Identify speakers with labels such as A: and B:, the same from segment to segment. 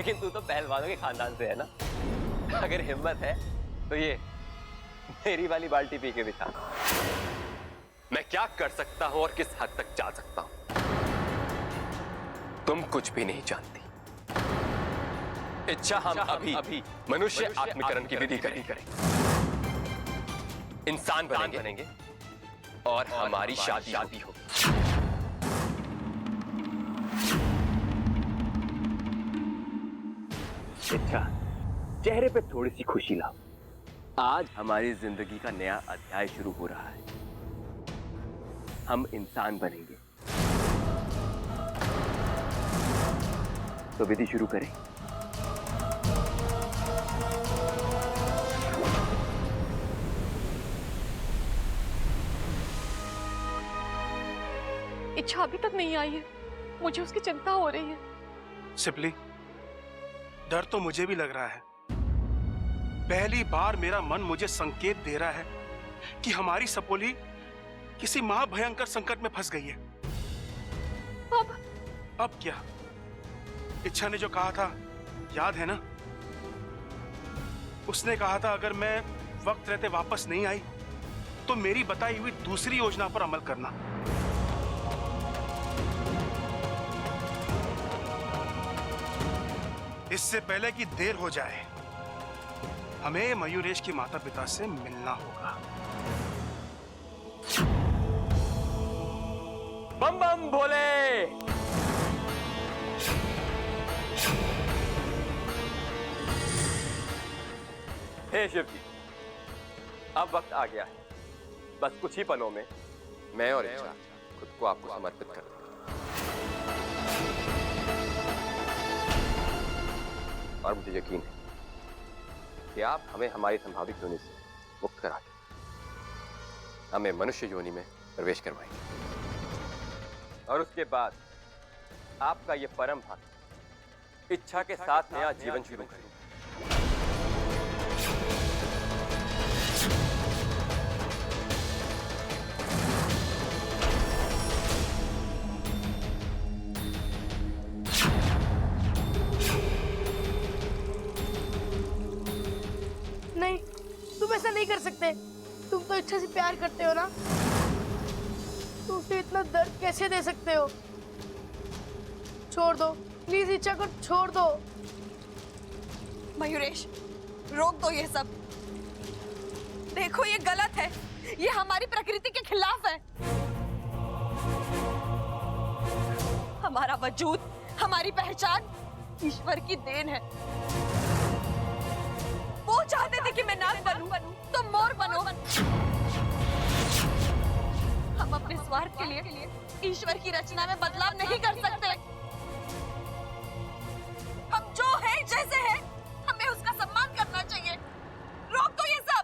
A: लेकिन तू तो पहलवानों के खानदान से है ना, अगर हिम्मत है तो ये मेरी वाली बाल्टी पी के दिखा, मैं क्या कर सकता हूं और किस हद तक जा सकता हूं। तुम कुछ भी नहीं जानती। इच्छा हम अभी मनुष्य आत्मीकरण की विधि करेंगे, इंसान बनेंगे और हमारी शादी होगी। इच्छा, चेहरे पे थोड़ी सी खुशी लाओ। आज हमारी जिंदगी का नया अध्याय शुरू हो रहा है। हम इंसान बनेंगे, तो विधि शुरू करें।
B: इच्छा अभी तक नहीं आई है, मुझे उसकी चिंता हो रही है।
C: सिपली, डर तो मुझे भी लग रहा है। पहली बार मेरा मन मुझे संकेत दे रहा है कि हमारी सपोली किसी महाभयंकर संकट में फंस गई है। अब क्या? इच्छा ने जो कहा था याद है ना? उसने कहा था अगर मैं वक्त रहते वापस नहीं आई तो मेरी बताई हुई दूसरी योजना पर अमल करना। इससे पहले कि देर हो जाए, हमें मयूरेश के माता पिता से मिलना होगा।
A: बम बम भोले। हे शिव जी, अब वक्त आ गया है। बस कुछ ही पलों में मैं और इच्छा खुद को आपको समर्पित कर देंगे। और मुझे यकीन है कि आप हमें हमारी संभावित योनि से मुक्त करा के हमें मनुष्य योनि में प्रवेश करवाएंगे। और उसके बाद आपका ये परम भक्त इच्छा के साथ नया जीवन शुरू करें।
D: नहीं, तुम ऐसा नहीं कर सकते। तुम तो इच्छा से प्यार करते हो ना, तुम उसे इतना दर्द कैसे दे सकते हो? छोड़ दो प्लीज, इच्छा को छोड़ दो।
B: मयूरेश, रोक दो ये सब। देखो ये गलत है, ये हमारी प्रकृति के खिलाफ है। हमारा वजूद, हमारी पहचान ईश्वर की देन है। वो चाहते थे कि मैं नाग बनूं, तुम मोर बनो। हम अपने स्वार्थ के लिए ईश्वर की रचना में बदलाव नहीं कर सकते। हम जो है जैसे है, हमें उसका सम्मान करना चाहिए। रोक दो ये सब।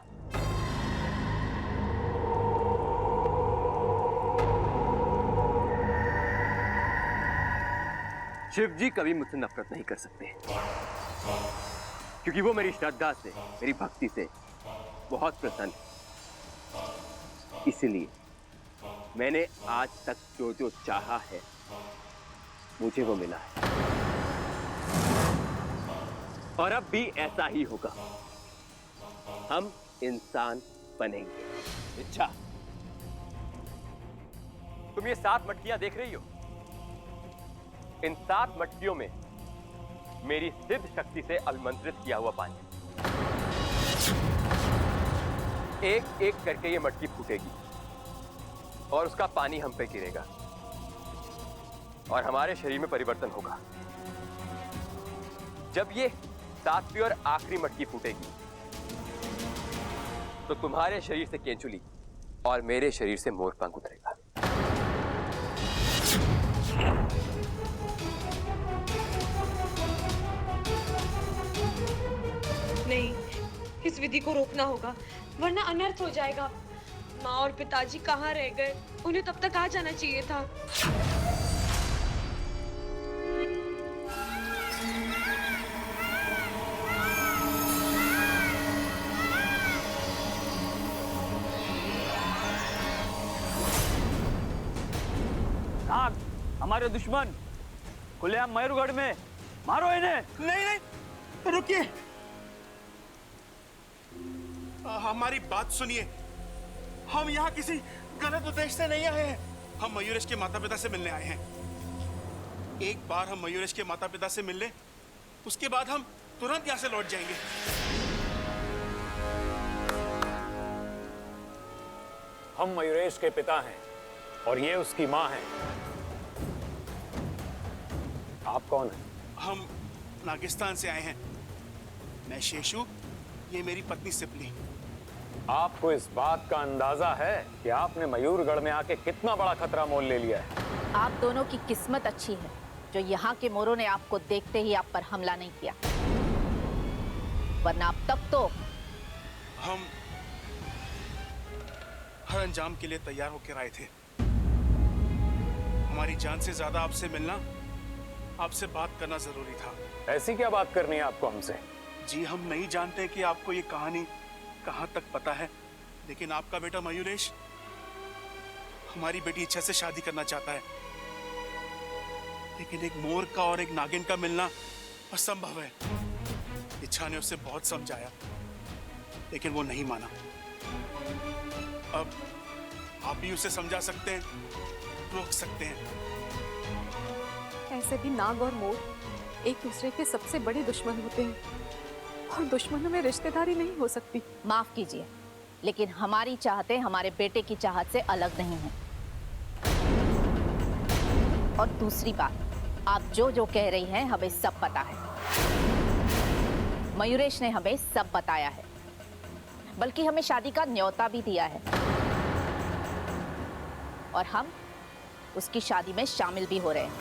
A: शिव जी कभी मुझसे नफरत नहीं कर सकते, क्योंकि वो मेरी श्रद्धा से, मेरी भक्ति से बहुत प्रसन्न है। इसलिए मैंने आज तक जो जो चाहा है मुझे वो मिला है, और अब भी ऐसा ही होगा। हम इंसान बनेंगे। इच्छा, तुम ये 7 मटकियां देख रही हो? इन 7 मटकियों में मेरी सिद्ध शक्ति से अभिमंत्रित किया हुआ पानी। एक एक करके ये मटकी फूटेगी और उसका पानी हम पे गिरेगा और हमारे शरीर में परिवर्तन होगा। जब ये 7वीं और आखिरी मटकी फूटेगी तो तुम्हारे शरीर से केंचुली और मेरे शरीर से मोरपंख उतरेगा।
E: नहीं, इस विधि को रोकना होगा, वरना अनर्थ हो जाएगा। माँ और पिताजी कहाँ रह गए? उन्हें तब तक आ जाना चाहिए था।
F: नाग, हमारे दुश्मन खुलेआम मयूरगढ़ में मारो इन्हें।
C: नहीं नहीं, रुकिए, हमारी बात सुनिए। हम यहाँ किसी गलत उद्देश्य से नहीं आए हैं। हम मयूरेश के माता पिता से मिलने आए हैं। एक बार हम मयूरेश के माता पिता से मिल लें, उसके बाद हम तुरंत यहाँ से लौट जाएंगे।
F: हम मयूरेश के पिता हैं और ये उसकी माँ है। आप कौन हैं?
C: हम नागिस्तान से आए हैं। मैं शेषु, ये मेरी पत्नी सिपली।
F: आपको इस बात का अंदाजा है कि आपने मयूरगढ़ में आके कितना बड़ा खतरा मोल ले लिया है?
B: आप दोनों की किस्मत अच्छी है जो यहाँ के मोरों ने आपको देखते ही आप पर हमला नहीं किया, वरना अब तक तो
C: हम हर अंजाम के लिए तैयार होकर आए थे। हमारी जान से ज्यादा आपसे मिलना, आपसे बात करना जरूरी था।
F: ऐसी क्या बात करनी है आपको हमसे?
C: जी, हम नहीं जानते कि आपको ये कहानी कहाँ तक पता है, लेकिन आपका बेटा मयूरेश हमारी बेटी इच्छा से शादी करना चाहता है। लेकिन एक मोर का और एक नागिन का मिलना असंभव है। इच्छा ने उसे बहुत समझाया, लेकिन वो नहीं माना। अब आप भी उसे समझा सकते हैं, रोक सकते हैं।
E: ऐसे भी नाग और मोर एक दूसरे के सबसे बड़े दुश्मन होते हैं और दुश्मनों में रिश्तेदारी नहीं हो सकती।
B: माफ कीजिए, लेकिन हमारी चाहते हमारे बेटे की चाहत से अलग नहीं है। और दूसरी बात, आप जो जो कह रही हैं हमें सब पता है। मयूरेश ने हमें सब बताया है, बल्कि हमें शादी का न्योता भी दिया है और हम उसकी शादी में शामिल भी हो रहे हैं।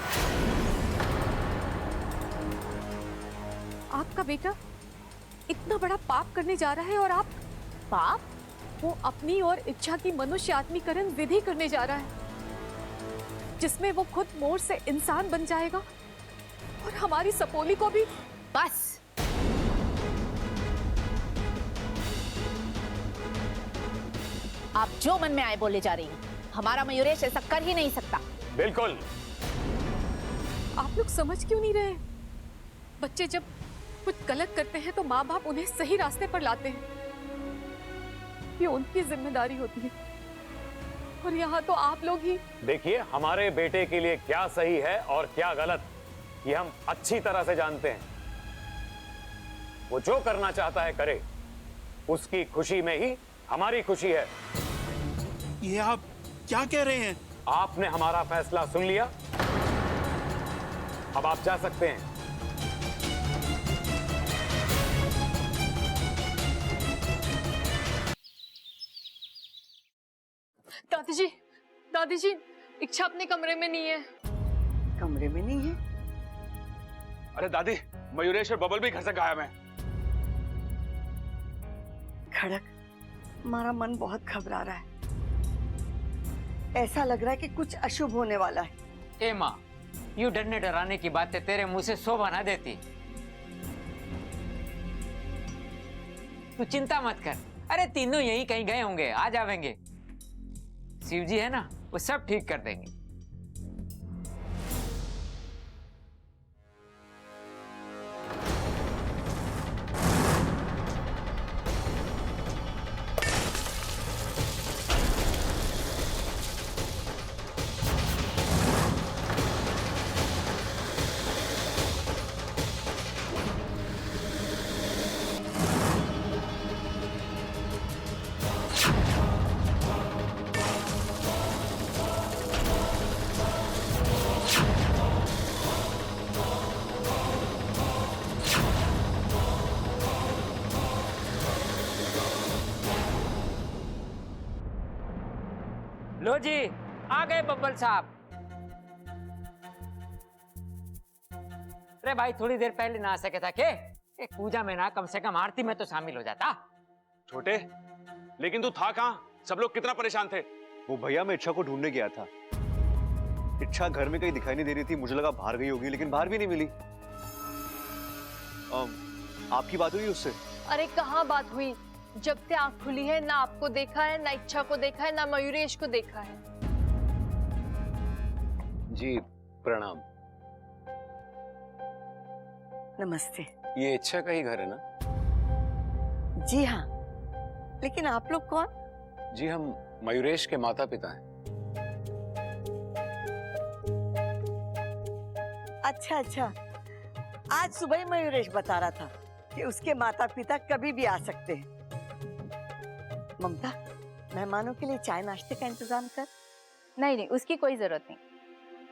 E: आपका बेटा इतना बड़ा पाप करने जा रहा है और आप
B: पाप?
E: वो अपनी और इच्छा की मनुष्य आत्मीकरण विधि करने जा रहा है, जिसमें वो खुद मोर से इंसान बन जाएगा और हमारी सपोली को भी।
B: बस, आप जो मन में आए बोले जा रही हैं। हमारा मयूरेश ऐसा कर ही नहीं सकता।
F: बिल्कुल।
E: आप लोग समझ क्यों नहीं रहे? बच्चे जब कुछ गलत करते हैं तो माँ बाप उन्हें सही रास्ते पर लाते हैं, ये उनकी जिम्मेदारी होती है। और यहाँ तो आप लोग ही।
F: देखिए, हमारे बेटे के लिए क्या सही है और क्या गलत, ये हम अच्छी तरह से जानते हैं। वो जो करना चाहता है करे, उसकी खुशी में ही हमारी खुशी है।
C: ये आप क्या कह रहे हैं?
F: आपने हमारा फैसला सुन लिया, अब आप जा सकते हैं।
E: दादी जी, इच्छा अपने कमरे में नहीं है।
G: कमरे में नहीं है?
H: अरे दादी, मयूरेश और बबल भी घर से गायब हैं।
G: खड़क, हमारा मन बहुत घबरा रहा है। ऐसा लग रहा है कि कुछ अशुभ होने वाला है।
I: ए माँ, यूं डरने डराने की बातें तेरे मुंह से शोभा ना देती। तू चिंता मत कर, अरे तीनों यहीं कहीं गए होंगे, आ जाएंगे। शिव जी है ना, वो सब ठीक कर देंगे। लो जी, आ गए बब्बल साहब। अरे भाई, थोड़ी देर पहले ना आ सके था के? एक पूजा में ना कम से कम आरती में तो शामिल हो जाता।
H: छोटे, लेकिन तू था कहाँ? सब लोग कितना परेशान थे।
J: वो भैया, मैं इच्छा को ढूंढने गया था। इच्छा घर में कहीं दिखाई नहीं दे रही थी, मुझे लगा बाहर गई होगी, लेकिन बाहर भी नहीं मिली। आपकी बात हुई उससे?
D: अरे कहाँ बात हुई, जब से आँख खुली है ना आपको देखा है, ना इच्छा को देखा है, ना मयूरेश को देखा है।
F: जी प्रणाम।
G: नमस्ते।
F: ये इच्छा का ही घर है ना?
G: जी हाँ, लेकिन आप लोग कौन?
F: जी हम मयूरेश के माता पिता हैं।
G: अच्छा अच्छा, आज सुबह ही मयूरेश बता रहा था कि उसके माता पिता कभी भी आ सकते हैं। ममता, मेहमानों के लिए चाय नाश्ते का इंतजाम कर।
K: नहीं नहीं, उसकी कोई जरूरत नहीं।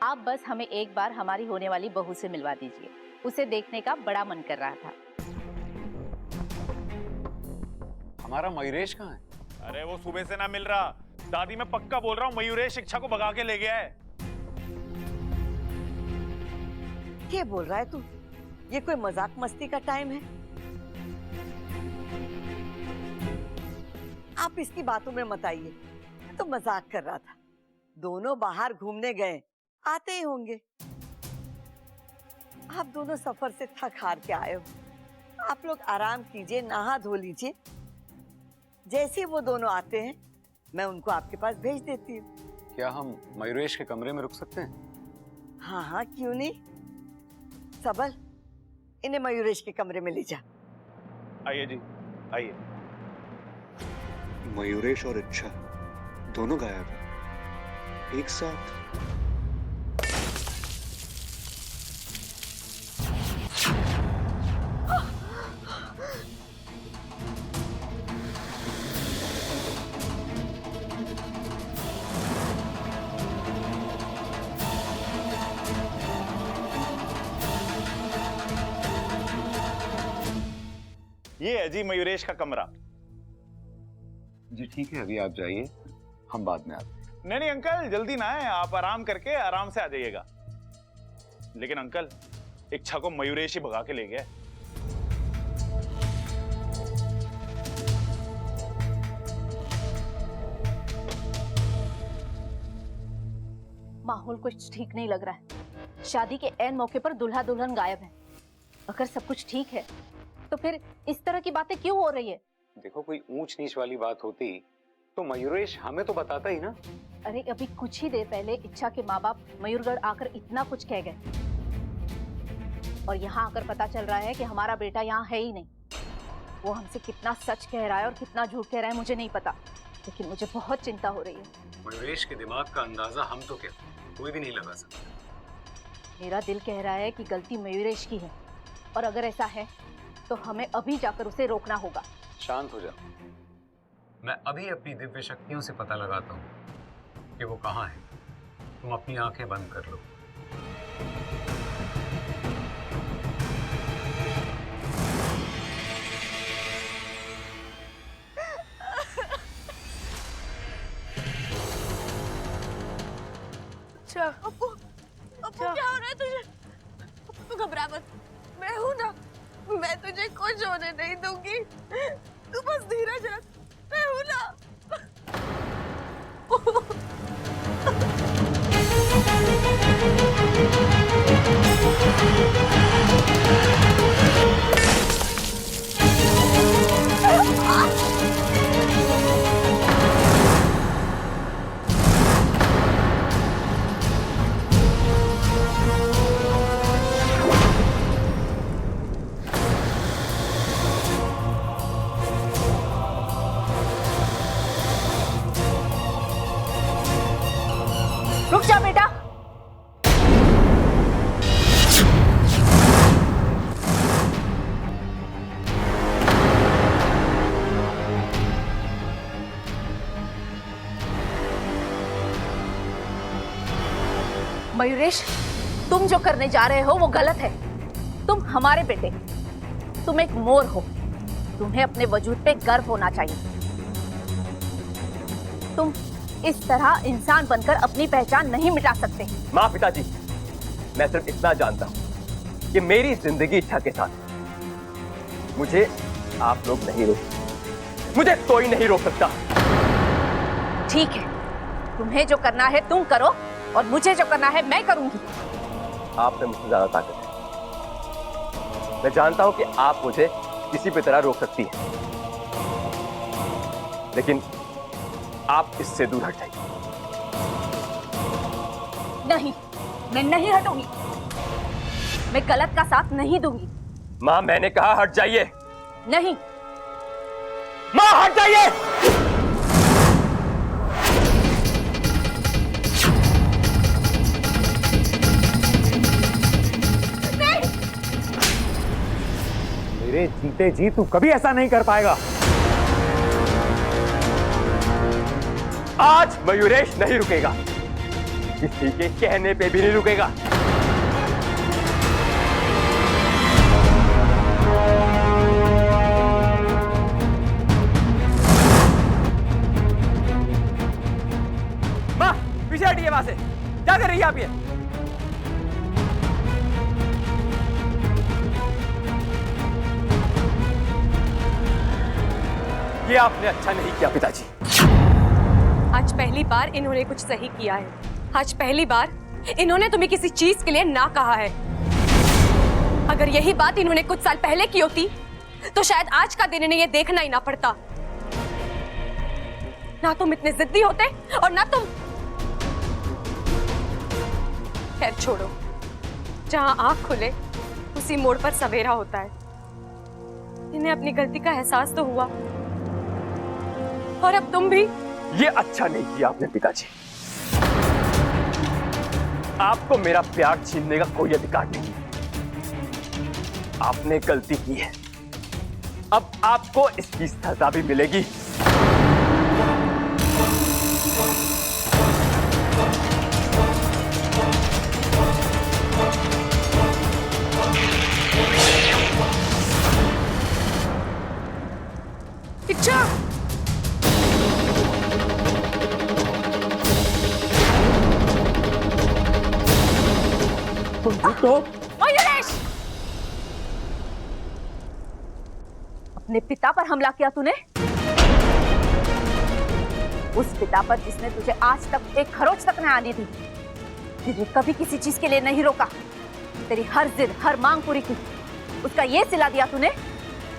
K: आप बस हमें एक बार हमारी होने वाली बहू से मिलवा दीजिए, उसे देखने का बड़ा मन कर रहा था।
F: हमारा मयूरेश कहाँ है?
H: अरे वो सुबह से ना मिल रहा। दादी मैं पक्का बोल रहा हूँ मयूरेश इच्छा को भगा के ले गया है।
G: क्या बोल रहा है तू? ये कोई मजाक मस्ती का टाइम है? आप इसकी बातों में मत आइए, मैं तो मजाक कर रहा था। दोनों बाहर घूमने गए, आते ही होंगे। आप दोनों सफर से थक हार के आए हो, आप लोग आराम कीजिए, नहा धो लीजिए। जैसे वो दोनों आते हैं मैं उनको आपके पास भेज देती हूँ।
F: क्या हम मयूरेश के कमरे में रुक सकते हैं?
G: हाँ हाँ, क्यों नहीं। सबल, इन्हें मयूरेश के कमरे में ले जा।
H: आइए जी, आइए।
J: मयूरेश और इच्छा दोनों गायब हैं एक साथ।
H: ये है जी मयूरेश का कमरा।
F: जी ठीक है, अभी आप जाइए, हम बाद में आते हैं।
H: नहीं नहीं अंकल, जल्दी ना आए, आप आराम करके आराम से आ जाइएगा। लेकिन अंकल, इच्छा को मयूरेश ही भगा के ले गया।
K: माहौल कुछ ठीक नहीं लग रहा है। शादी के ऐन मौके पर दूल्हा दुल्हन गायब है। अगर सब कुछ ठीक है तो फिर इस तरह की बातें क्यों हो रही है?
F: देखो, कोई ऊंच नीच वाली बात होती तो मयूरेश हमें तो बताता ही ना।
K: अरे अभी कुछ ही देर पहले इच्छा के माँ बाप मयूरगढ़ आकर इतना कुछ कह गए, और यहाँ आकर पता चल रहा है कि हमारा बेटा यहाँ है ही नहीं। वो हमसे कितना सच कह रहा है और कितना झूठ कह रहा है मुझे नहीं पता, लेकिन मुझे बहुत चिंता हो रही है।
F: मयूरेश के दिमाग का अंदाजा हम तो क्या कोई भी नहीं लगा सकता।
K: मेरा दिल कह रहा है कि गलती मयूरेश की है, और अगर ऐसा है तो हमें अभी जाकर उसे रोकना होगा।
F: शांत हो जाओ, मैं अभी अपनी दिव्य शक्तियों से पता लगाता हूँ कि वो कहाँ है। तुम अपनी आंखें बंद कर लो।
D: अच्छा
B: अपू क्या हो रहा है तुझे? तू घबरा मत, मैं हूं ना, मैं तुझे कुछ होने नहीं दूंगी। तू बस धीरज रख, मैं हूं ना।
K: रुक जा बेटा। मयूरेश, तुम जो करने जा रहे हो वो गलत है। तुम हमारे बेटे, तुम एक मोर हो, तुम्हें अपने वजूद पे गर्व होना चाहिए। तुम इस तरह इंसान बनकर अपनी पहचान नहीं मिटा सकते।
A: माँ पिताजी, मैं सिर्फ इतना जानता हूँ कि मेरी जिंदगी इच्छा के साथ मुझे आप लोग नहीं रोक, मुझे कोई नहीं रोक सकता।
K: ठीक है, तुम्हें जो करना है तुम करो, और मुझे जो करना है मैं करूंगी।
A: आप में मुझसे ज्यादा ताकत है। मैं जानता हूं कि आप मुझे किसी भी तरह रोक सकती हैं, लेकिन आप इससे दूर हट जाइए।
K: नहीं, मैं नहीं हटूंगी। मैं गलत का साथ नहीं दूंगी।
A: माँ मैंने कहा हट जाइए।
K: नहीं,
A: माँ हट जाइए।
F: मेरे जीते जी तू कभी ऐसा नहीं कर पाएगा।
A: आज मयूरेश नहीं रुकेगा, किसी के कहने पे भी नहीं रुकेगा। माँ पीछे हटिए वहां से, क्या कर रही है आप ये आपने अच्छा नहीं किया पिताजी।
E: आज पहली बार इन्होंने कुछ सही किया है। आज पहली बार इन्होंने तुम्हें किसी चीज के लिए ना कहा है। अगर यही बात इन्होंने कुछ साल पहले की होती तो शायद आज का दिन इन्हें ये देखना ही ना पड़ता। ना तुम इतने जिद्दी होते और ना तुम। खैर छोड़ो, जहां आंख खुले उसी मोड़ पर सवेरा होता है। इन्हें अपनी गलती का एहसास तो हुआ और अब तुम भी।
A: ये अच्छा नहीं किया आपने पिताजी। आपको मेरा प्यार छीनने का कोई अधिकार नहीं है। आपने गलती की है, अब आपको इसकी सजा भी मिलेगी।
E: इच्छा,
A: तो
K: मयूरेश, अपने पिता पर हमला किया तूने। उस पिता पर जिसने तुझे आज तक एक खरोच तक नहीं आनी दी, तुझे कभी किसी चीज के लिए नहीं रोका, तेरी हर जिद हर मांग पूरी की, उसका ये सिला दिया तूने।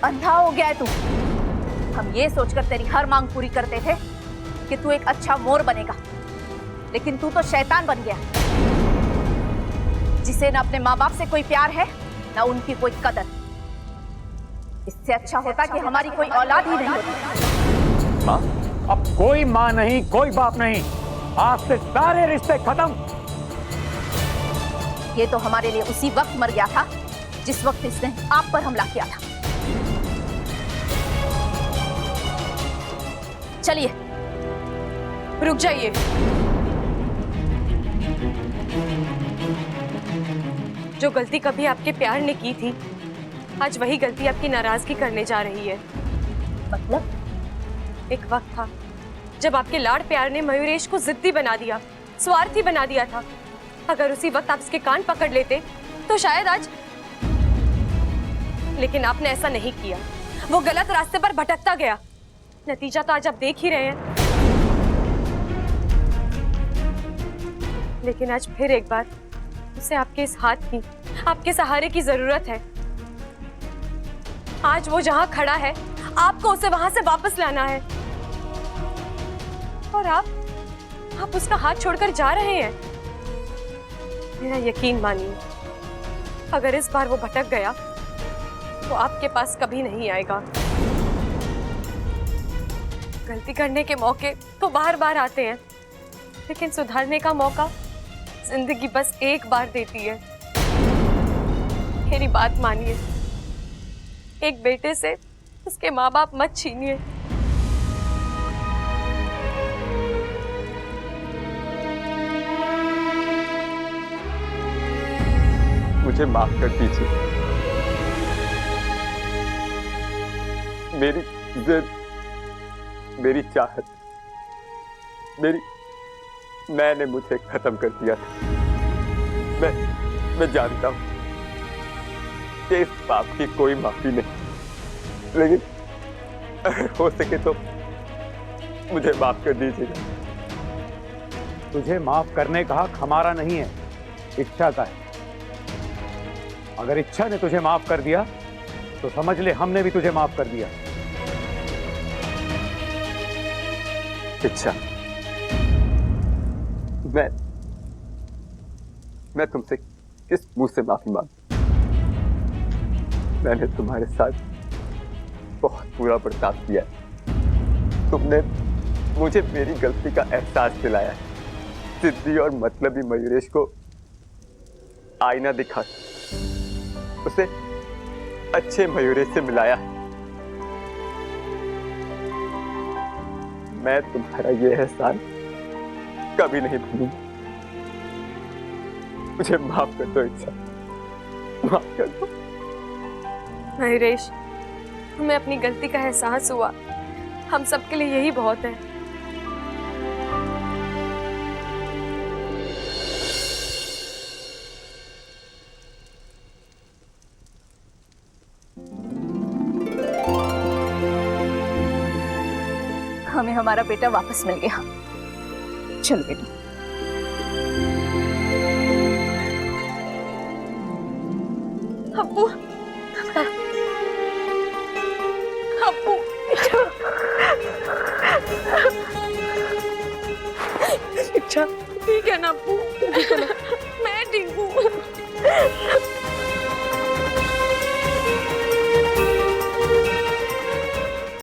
K: अंधा हो गया है तू। हम ये सोचकर तेरी हर मांग पूरी करते थे कि तू एक अच्छा मोर बनेगा, लेकिन तू तो शैतान बन गया, जिसे ना अपने माँ बाप से कोई प्यार है ना उनकी कोई कदर। इससे अच्छा होता कि हमारी कोई औलाद ही नहीं होती।
F: माँ, अब कोई माँ नहीं, कोई बाप नहीं, आज से सारे रिश्ते खत्म।
K: ये तो हमारे लिए उसी वक्त मर गया था जिस वक्त इसने आप पर हमला किया था। चलिए।
E: रुक जाइए। जो गलती कभी आपके प्यार ने की थी, आज वही गलती आपकी नाराजगी करने जा रही है।
K: मतलब?
E: एक वक्त था जब आपके लाड़ प्यार ने मयूरेश को जिद्दी बना दिया, स्वार्थी बना दिया था। अगर उसी वक्त आप इसके कान पकड़ लेते तो शायद आज। लेकिन आपने ऐसा नहीं किया, वो गलत रास्ते पर भटकता गया। नतीजा तो आज आप देख ही रहे हैं। लेकिन आज फिर एक बार उसे आपके इस हाथ की, आपके सहारे की जरूरत है। आज वो जहां खड़ा है, आपको उसे वहां से वापस लाना है। और आप उसका हाथ छोड़कर जा रहे हैं। मेरा यकीन मानिए, अगर इस बार वो भटक गया तो आपके पास कभी नहीं आएगा। गलती करने के मौके तो बार बार आते हैं, लेकिन सुधारने का मौका जिंदगी बस एक बार देती है। मेरी बात मानिए, एक बेटे से उसके माँ बाप मत छीनिए।
A: मुझे माफ कर दीजिए। मेरी जिद, मेरी चाहत, मैंने मुझे खत्म कर दिया था। मैं जानता हूं कि इस पाप की कोई माफी नहीं, लेकिन अगर हो सके तो मुझे माफ कर दीजिएगा।
F: तुझे माफ करने का हक हमारा नहीं है, इच्छा का है। अगर इच्छा ने तुझे माफ कर दिया तो समझ ले हमने भी तुझे माफ कर दिया।
A: इच्छा, मैं तुमसे किस मुंह से माफी मांगू? मैंने तुम्हारे साथ बहुत बुरा बर्ताव किया। तुमने मुझे मेरी गलती का एहसास दिलाया। जिद्दी और मतलबी मयूरेश को आईना दिखा उसे अच्छे मयूरेश से मिलाया। मैं तुम्हारा ये एहसान कभी नहीं भूलूंगा। मुझे माफ कर दो इच्छा, माफ कर दो।
B: मयूरेश, हमें अपनी गलती का एहसास हुआ। हम सबके लिए यही बहुत है।
K: हमें हमारा बेटा वापस मिल गया। चलो बेटा।
B: अप्पू, अप्पू,
D: इच्छा
B: ठीक है ना अप्पू? मैं ठीक हूँ।